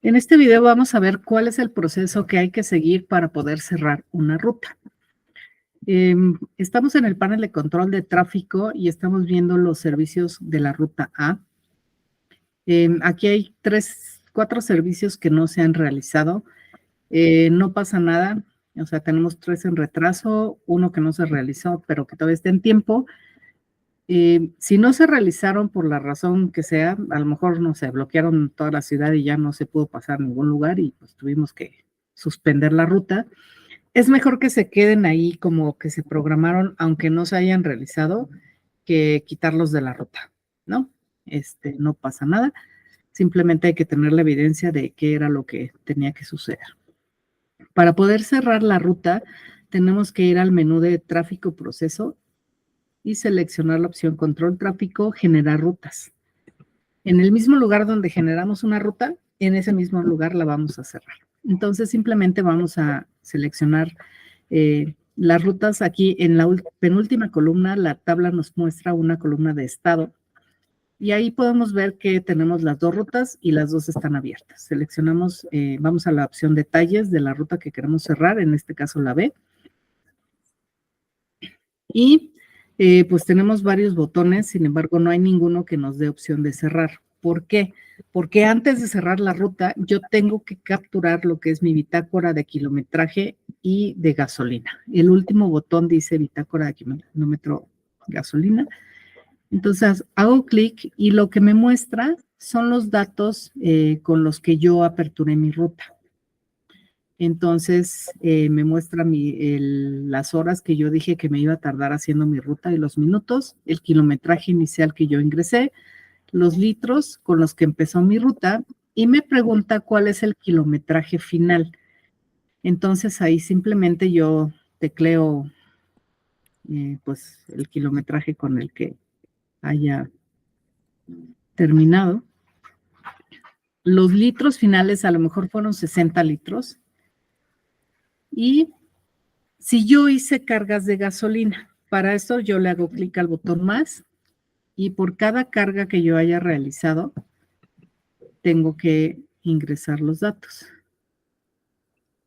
En este video vamos a ver cuál es el proceso que hay que seguir para poder cerrar una ruta. Estamos en el panel de control de tráfico y estamos viendo los servicios de la ruta A. Aquí hay 4 servicios que no se han realizado. No pasa nada, o sea, tenemos 3 en retraso, 1 que no se realizó, pero que todavía está en tiempo. Si no se realizaron por la razón que sea, a lo mejor, no sé, bloquearon toda la ciudad y ya no se pudo pasar a ningún lugar y pues tuvimos que suspender la ruta. Es mejor que se queden ahí como que se programaron, aunque no se hayan realizado, que quitarlos de la ruta, ¿no? No pasa nada, simplemente hay que tener la evidencia de qué era lo que tenía que suceder. Para poder cerrar la ruta, tenemos que ir al menú de tráfico proceso y seleccionar la opción control tráfico, generar rutas. En el mismo lugar donde generamos una ruta, en ese mismo lugar la vamos a cerrar. Entonces simplemente vamos a seleccionar las rutas. Aquí en la penúltima columna, la tabla nos muestra una columna de estado y ahí podemos ver que tenemos las 2 rutas y las 2 están abiertas. Seleccionamos, vamos a la opción detalles de la ruta que queremos cerrar, en este caso la B. Y pues tenemos varios botones, sin embargo no hay ninguno que nos dé opción de cerrar. ¿Por qué? Porque antes de cerrar la ruta yo tengo que capturar lo que es mi bitácora de kilometraje y de gasolina. El último botón dice bitácora de kilómetro gasolina. Entonces hago clic y lo que me muestra son los datos con los que yo aperturé mi ruta. Entonces, me muestra las horas que yo dije que me iba a tardar haciendo mi ruta y los minutos, el kilometraje inicial que yo ingresé, los litros con los que empezó mi ruta y me pregunta cuál es el kilometraje final. Entonces, ahí simplemente yo tecleo pues el kilometraje con el que haya terminado. Los litros finales a lo mejor fueron 60 litros. Y si yo hice cargas de gasolina, para eso yo le hago clic al botón más y por cada carga que yo haya realizado, tengo que ingresar los datos.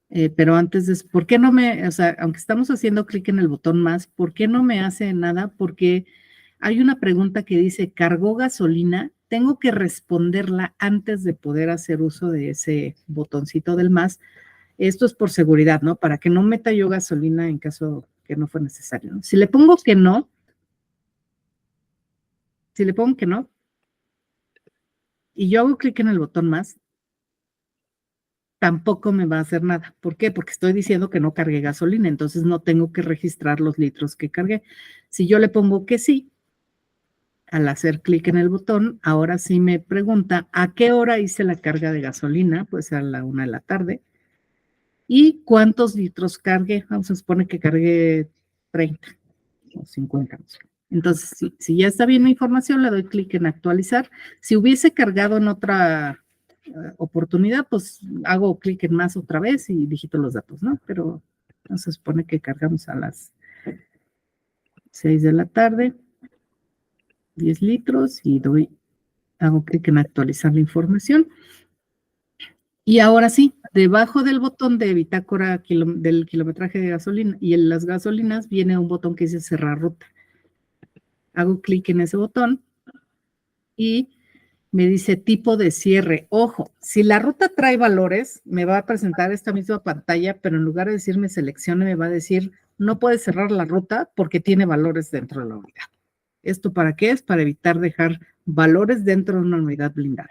Pero antes de, ¿por qué no me, o sea, aunque estamos haciendo clic en el botón más, ¿por qué no me hace nada? Porque hay una pregunta que dice, ¿cargó gasolina? Tengo que responderla antes de poder hacer uso de ese botoncito del más. Esto es por seguridad, ¿no? Para que no meta yo gasolina en caso que no fue necesario, ¿no? Si le pongo que no, y yo hago clic en el botón más, tampoco me va a hacer nada. ¿Por qué? Porque estoy diciendo que no cargué gasolina, entonces no tengo que registrar los litros que cargué. Si yo le pongo que sí, al hacer clic en el botón, ahora sí me pregunta a qué hora hice la carga de gasolina, pues a la 1 de la tarde. ¿Y cuántos litros cargué? Vamos a suponer que cargué 30 o 50. Entonces, si ya está bien la información, le doy clic en actualizar. Si hubiese cargado en otra oportunidad, pues hago clic en más otra vez y digito los datos, ¿no? Pero se supone que cargamos a las 6 de la tarde, 10 litros y hago clic en actualizar la información. Y ahora sí, debajo del botón de bitácora del kilometraje de gasolina y en las gasolinas viene un botón que dice cerrar ruta. Hago clic en ese botón y me dice tipo de cierre. Ojo, si la ruta trae valores, me va a presentar esta misma pantalla, pero en lugar de decirme seleccione, me va a decir no puedes cerrar la ruta porque tiene valores dentro de la unidad. ¿Esto para qué es? Para evitar dejar valores dentro de una unidad blindada.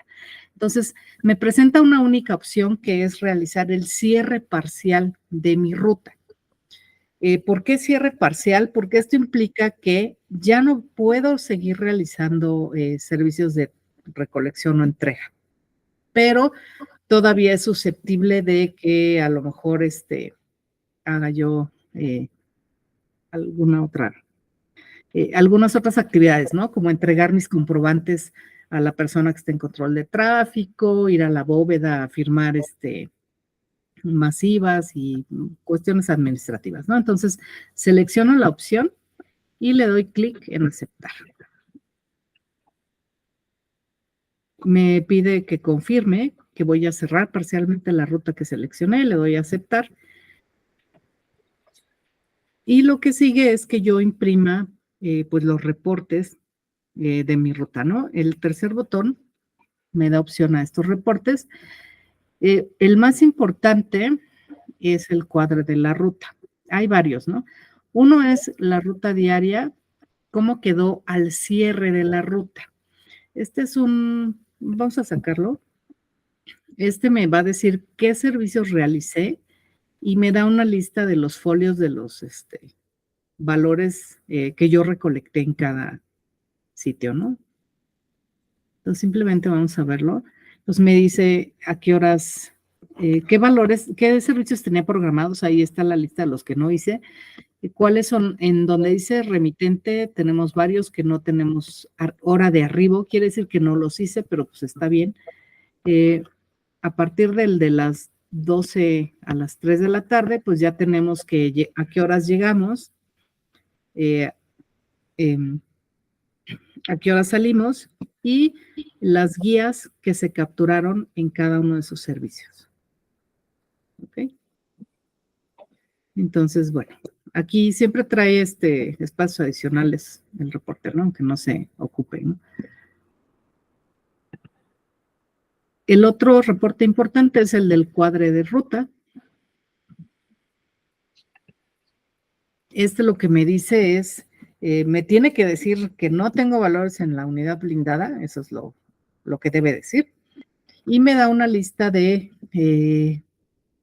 Entonces, me presenta una única opción que es realizar el cierre parcial de mi ruta. ¿Por qué cierre parcial? Porque esto implica que ya no puedo seguir realizando servicios de recolección o entrega, pero todavía es susceptible de que a lo mejor haga yo algunas otras actividades, ¿no? Como entregar mis comprobantes a la persona que esté en control de tráfico, ir a la bóveda a firmar masivas y cuestiones administrativas, ¿no? Entonces, selecciono la opción y le doy clic en aceptar. Me pide que confirme que voy a cerrar parcialmente la ruta que seleccioné, le doy a aceptar. Y lo que sigue es que yo imprima pues los reportes de mi ruta, ¿no? El tercer botón me da opción a estos reportes. El más importante es el cuadro de la ruta. Hay varios, ¿no? Uno es la ruta diaria, cómo quedó al cierre de la ruta. Este es vamos a sacarlo. Este me va a decir qué servicios realicé y me da una lista de los folios de los valores que yo recolecté en cada sitio, ¿no? Entonces simplemente vamos a verlo. Entonces me dice a qué horas, qué valores, qué servicios tenía programados. Ahí está la lista de los que no hice. ¿Cuáles son? En donde dice remitente, tenemos varios que no tenemos hora de arribo. Quiere decir que no los hice, pero pues está bien. A partir del de las 12 a las 3 de la tarde, pues ya tenemos que a qué horas llegamos, a qué horas salimos y las guías que se capturaron en cada uno de esos servicios. ¿Ok? Entonces, bueno, aquí siempre trae espacios adicionales el reporte, ¿no? Aunque no se ocupe, ¿no? El otro reporte importante es el del cuadre de ruta. Lo que me dice es, me tiene que decir que no tengo valores en la unidad blindada, eso es lo que debe decir, y me da una lista de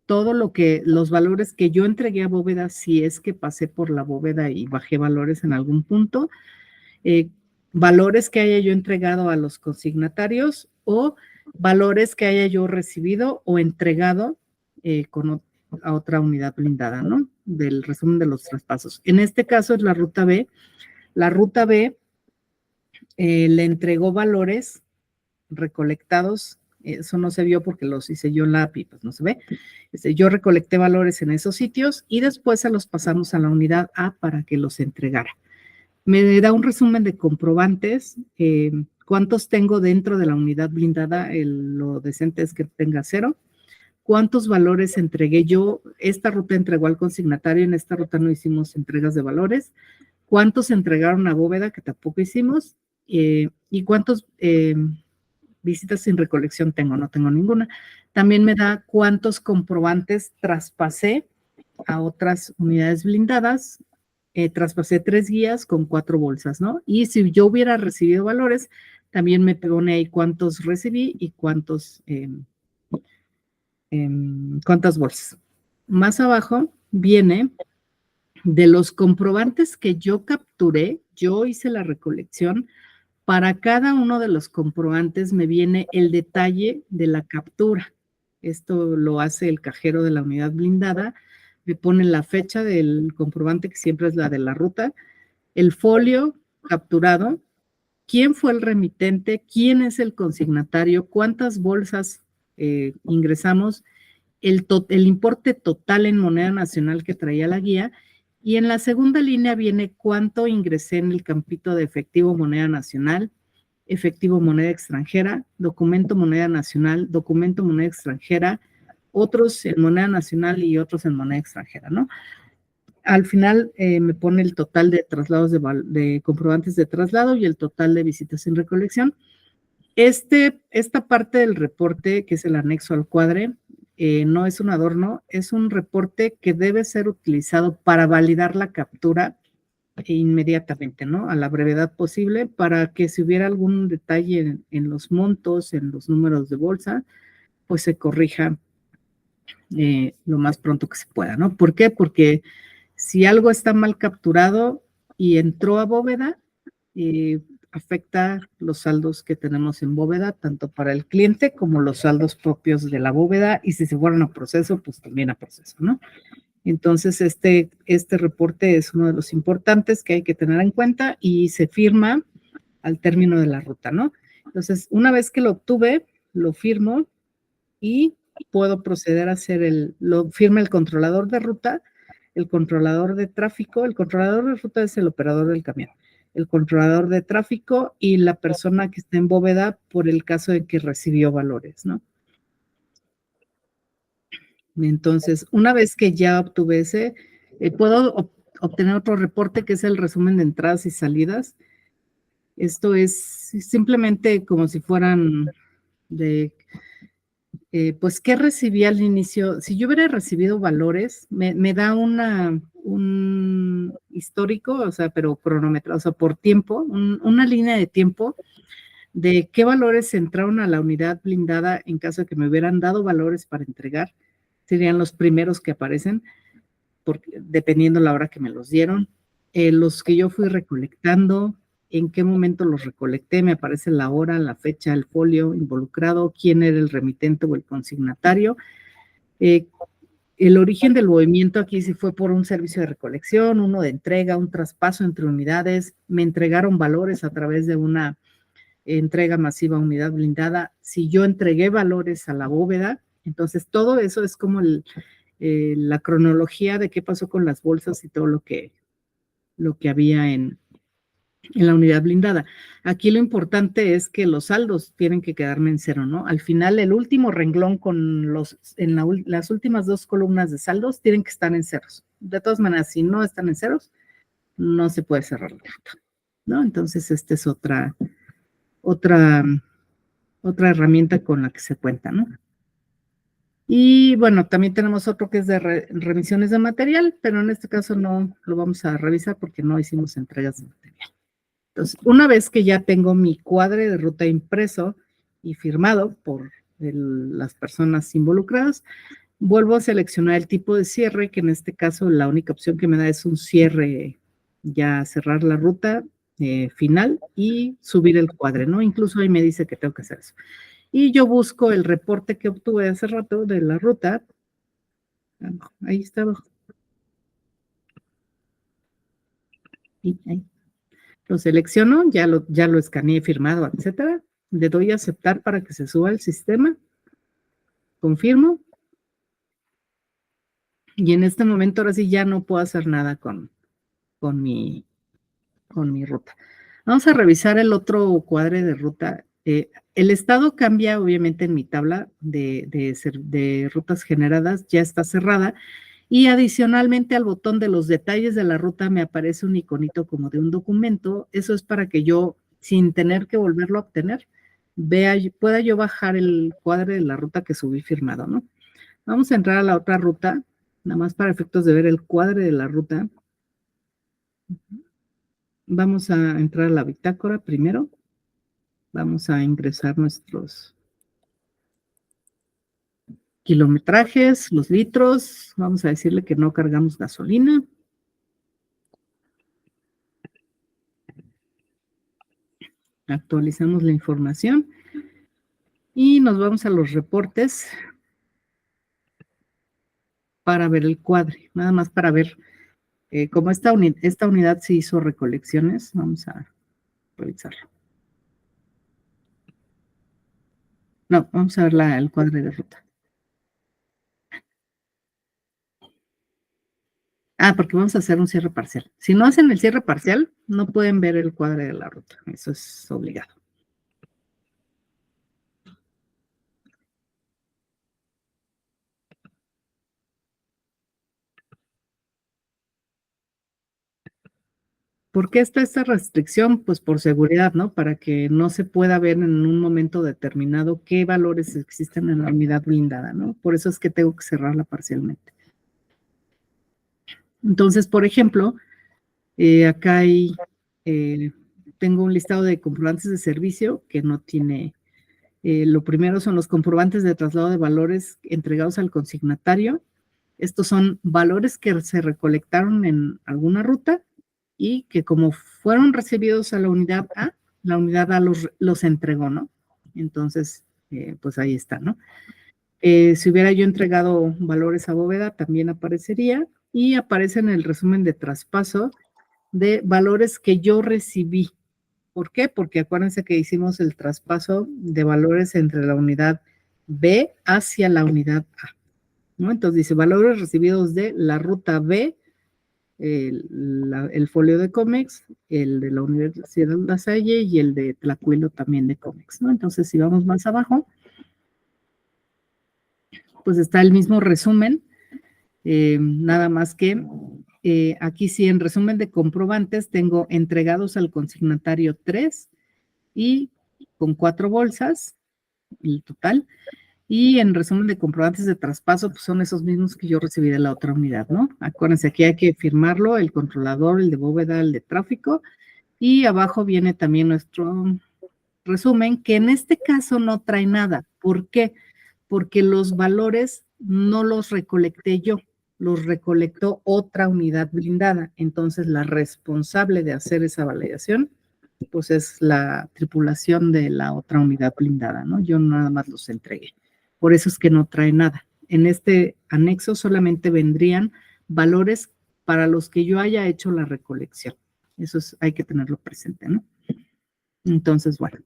todo los valores que yo entregué a bóveda, si es que pasé por la bóveda y bajé valores en algún punto, valores que haya yo entregado a los consignatarios o valores que haya yo recibido o entregado a otra unidad blindada, ¿no? Del resumen de los traspasos. En este caso es la ruta B. La ruta B le entregó valores recolectados. Eso no se vio porque los hice yo en la API, pues no se ve. Yo recolecté valores en esos sitios y después se los pasamos a la unidad A para que los entregara. Me da un resumen de comprobantes, cuántos tengo dentro de la unidad blindada, lo decente es que tenga 0, cuántos valores entregué yo, esta ruta entregó al consignatario, en esta ruta no hicimos entregas de valores, cuántos entregaron a bóveda, que tampoco hicimos, y cuántos visitas sin recolección tengo, no tengo ninguna. También me da cuántos comprobantes traspasé a otras unidades blindadas, traspasé 3 guías con 4 bolsas, ¿no? Y si yo hubiera recibido valores, también me pone ahí cuántos recibí y cuántas bolsas. Más abajo viene de los comprobantes que yo capturé, yo hice la recolección. Para cada uno de los comprobantes me viene el detalle de la captura. Esto lo hace el cajero de la unidad blindada. Me pone la fecha del comprobante, que siempre es la de la ruta, el folio capturado, quién fue el remitente, quién es el consignatario, cuántas bolsas ingresamos, el importe total en moneda nacional que traía la guía, y en la segunda línea viene cuánto ingresé en el campito de efectivo moneda nacional, efectivo moneda extranjera, documento moneda nacional, documento moneda extranjera, otros en moneda nacional y otros en moneda extranjera, ¿no? Al final me pone el total de traslados de comprobantes de traslado y el total de visitas sin recolección. Esta parte del reporte, que es el anexo al cuadre, no es un adorno, es un reporte que debe ser utilizado para validar la captura inmediatamente, ¿no? A la brevedad posible, para que si hubiera algún detalle en los montos, en los números de bolsa, pues se corrija lo más pronto que se pueda, ¿no? ¿Por qué? Porque si algo está mal capturado y entró a bóveda, afecta los saldos que tenemos en bóveda, tanto para el cliente como los saldos propios de la bóveda, y si se fueron a proceso, pues también a proceso, ¿no? Entonces, este reporte es uno de los importantes que hay que tener en cuenta y se firma al término de la ruta, ¿no? Entonces, una vez que lo obtuve, lo firmo y puedo proceder a hacer lo firma el controlador de ruta, el controlador de tráfico. El controlador de ruta es el operador del camión, el controlador de tráfico y la persona que está en bóveda por el caso de que recibió valores, ¿no? Entonces, una vez que ya obtuve ese, puedo obtener otro reporte que es el resumen de entradas y salidas. Esto es simplemente como si fueran de, pues, ¿qué recibí al inicio? Si yo hubiera recibido valores, me da un histórico, o sea, pero cronometrado, o sea, por tiempo, una línea de tiempo de qué valores entraron a la unidad blindada en caso de que me hubieran dado valores para entregar. Serían los primeros que aparecen, dependiendo la hora que me los dieron. Los que yo fui recolectando, en qué momento los recolecté, me aparece la hora, la fecha, el folio involucrado, quién era el remitente o el consignatario. El origen del movimiento aquí si fue por un servicio de recolección, uno de entrega, un traspaso entre unidades, me entregaron valores a través de una entrega masiva a unidad blindada, si yo entregué valores a la bóveda, entonces todo eso es como la cronología de qué pasó con las bolsas y todo lo que había en la unidad blindada. Aquí lo importante es que los saldos tienen que quedarme en cero, ¿no? Al final, el último renglón con las últimas dos columnas de saldos tienen que estar en ceros. De todas maneras, si no están en ceros, no se puede cerrar la ruta, ¿no? Entonces, esta es otra herramienta con la que se cuenta, ¿no? Y bueno, también tenemos otro que es de revisiones de material, pero en este caso no lo vamos a revisar porque no hicimos entregas de material. Entonces, una vez que ya tengo mi cuadre de ruta impreso y firmado por las personas involucradas, vuelvo a seleccionar el tipo de cierre, que en este caso la única opción que me da es un cierre, ya cerrar la ruta final y subir el cuadre, ¿no? Incluso ahí me dice que tengo que hacer eso. Y yo busco el reporte que obtuve hace rato de la ruta. Ahí está abajo. Y ahí. Lo selecciono, ya lo escaneé, firmado, etcétera. Le doy a aceptar para que se suba al sistema. Confirmo. Y en este momento ahora sí ya no puedo hacer nada con mi ruta. Vamos a revisar el otro cuadre de ruta. El estado cambia obviamente en mi tabla de rutas generadas, ya está cerrada. Y adicionalmente al botón de los detalles de la ruta me aparece un iconito como de un documento. Eso es para que yo, sin tener que volverlo a obtener, pueda yo bajar el cuadro de la ruta que subí firmado, ¿no? Vamos a entrar a la otra ruta, nada más para efectos de ver el cuadro de la ruta. Vamos a entrar a la bitácora primero. Vamos a ingresar nuestros kilometrajes, los litros. Vamos a decirle que no cargamos gasolina. Actualizamos la información. Y nos vamos a los reportes para ver el cuadre, nada más para ver como esta unidad se hizo recolecciones, vamos a revisarlo. No, vamos a ver el cuadre de ruta. Porque vamos a hacer un cierre parcial. Si no hacen el cierre parcial, no pueden ver el cuadre de la ruta, eso es obligado. ¿Por qué está esta restricción? Pues por seguridad, ¿no? Para que no se pueda ver en un momento determinado qué valores existen en la unidad blindada, ¿no? Por eso es que tengo que cerrarla parcialmente. Entonces, por ejemplo, acá tengo un listado de comprobantes de servicio que no tiene, lo primero son los comprobantes de traslado de valores entregados al consignatario. Estos son valores que se recolectaron en alguna ruta y que como fueron recibidos a la unidad A los entregó, ¿no? Entonces, pues ahí está, ¿no? Si hubiera yo entregado valores a bóveda, también aparecería y aparece en el resumen de traspaso de valores que yo recibí. ¿Por qué? Porque acuérdense que hicimos el traspaso de valores entre la unidad B hacia la unidad A, ¿no? Entonces dice valores recibidos de la ruta B, el folio de Comex, el de la Universidad de La Salle y el de Tlacuilo también de Comex, ¿no? Entonces, si vamos más abajo, pues está el mismo resumen, nada más que aquí sí en resumen de comprobantes tengo entregados al consignatario 3 y con 4 bolsas, el total. Y en resumen de comprobantes de traspaso, pues son esos mismos que yo recibí de la otra unidad, ¿no? Acuérdense, aquí hay que firmarlo, el controlador, el de bóveda, el de tráfico, y abajo viene también nuestro resumen, que en este caso no trae nada. ¿Por qué? Porque los valores no los recolecté yo, los recolectó otra unidad blindada. Entonces, la responsable de hacer esa validación, pues es la tripulación de la otra unidad blindada, ¿no? Yo nada más los entregué. Por eso es que no trae nada. En este anexo solamente vendrían valores para los que yo haya hecho la recolección. Eso hay que tenerlo presente, ¿no? Entonces, bueno,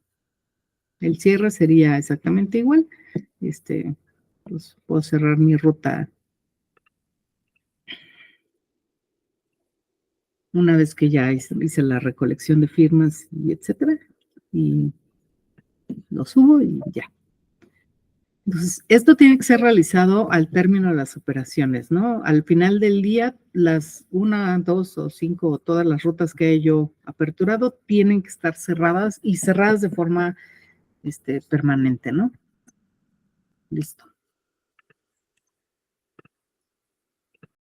el cierre sería exactamente igual. Pues puedo cerrar mi ruta una vez que ya hice la recolección de firmas y etcétera. Y lo subo y ya. Entonces, esto tiene que ser realizado al término de las operaciones, ¿no? Al final del día, las 1, 2 o 5 o todas las rutas que he yo aperturado tienen que estar cerradas y cerradas de forma permanente, ¿no? Listo.